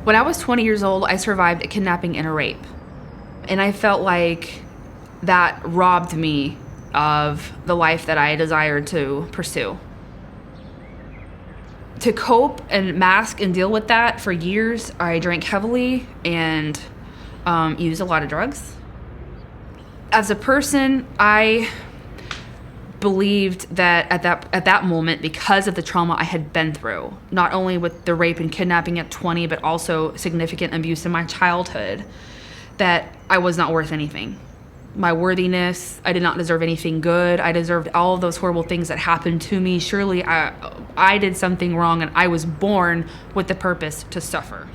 When I was 20 years old, I survived a kidnapping and a rape. And I felt like that robbed me of the life that I desired to pursue. To cope and mask and deal with that for years, I drank heavily and used a lot of drugs. As a person, I believed that at that moment, because of the trauma I had been through, not only with the rape and kidnapping at 20, but also significant abuse in my childhood, that I was not worth anything. My worthiness, I did not deserve anything good. I deserved all of those horrible things that happened to me. Surely I did something wrong, and I was born with the purpose to suffer.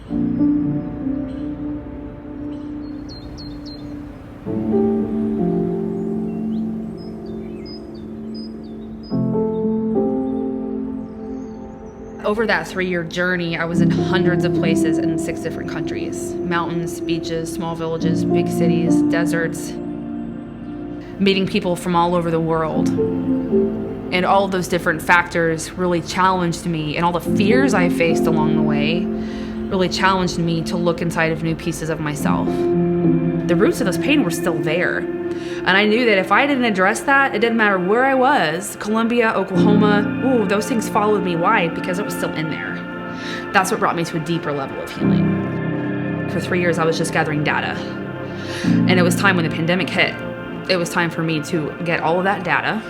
Over that 3-year journey, I was in hundreds of places in 6 different countries. Mountains, beaches, small villages, big cities, deserts. Meeting people from all over the world. And all of those different factors really challenged me, and all the fears I faced along the way really challenged me to look inside of new pieces of myself. The roots of this pain were still there. And I knew that if I didn't address that, it didn't matter where I was, Colombia, Oklahoma, those things followed me. Why? Because it was still in there. That's what brought me to a deeper level of healing. For 3 years, I was just gathering data. And it was time when the pandemic hit. It was time for me to get all of that data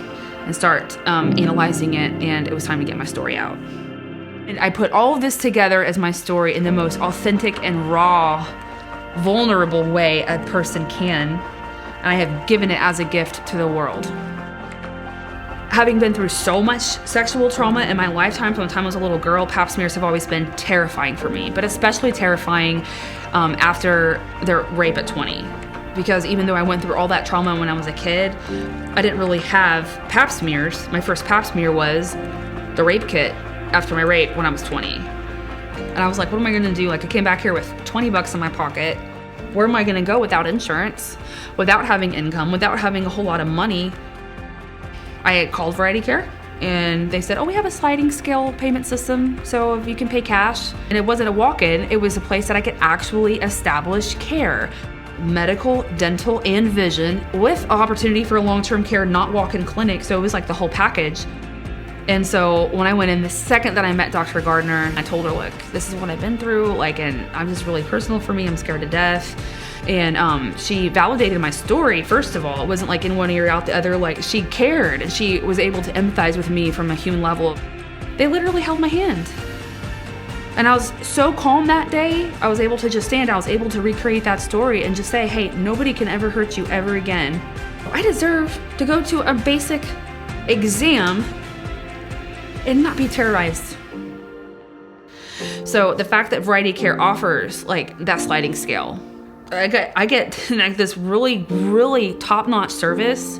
and start analyzing it, and it was time to get my story out. And I put all of this together as my story in the most authentic and raw, vulnerable way a person can, and I have given it as a gift to the world. Having been through so much sexual trauma in my lifetime from the time I was a little girl, pap smears have always been terrifying for me, but especially terrifying after the rape at 20. Because even though I went through all that trauma when I was a kid, I didn't really have pap smears. My first pap smear was the rape kit after my rape when I was 20. And I was like, what am I gonna do? Like, I came back here with 20 bucks in my pocket. Where am I gonna go without insurance, without having income, without having a whole lot of money? I had called Variety Care, and they said, we have a sliding scale payment system, so if you can pay cash. And it wasn't a walk-in, it was a place that I could actually establish care. Medical, dental, and vision, with opportunity for long-term care, not walk-in clinic, so it was like the whole package. And so when I went in, the second that I met Dr. Gardner, I told her, look, this is what I've been through, and I'm just really personal for me, I'm scared to death. And she validated my story, first of all. It wasn't like in one ear, out the other, she cared, and she was able to empathize with me from a human level. They literally held my hand. And I was so calm that day, I was able to just stand, I was able to recreate that story and just say, hey, nobody can ever hurt you ever again. I deserve to go to a basic exam and not be terrorized. So the fact that Variety Care offers that sliding scale, I get this really, really top-notch service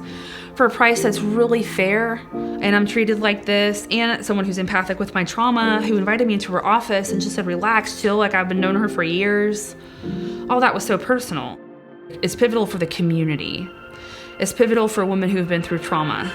for a price that's really fair, and I'm treated like this, and someone who's empathic with my trauma, who invited me into her office and just said, relax, chill, I've been knowing her for years. All that was so personal. It's pivotal for the community. It's pivotal for women who've been through trauma.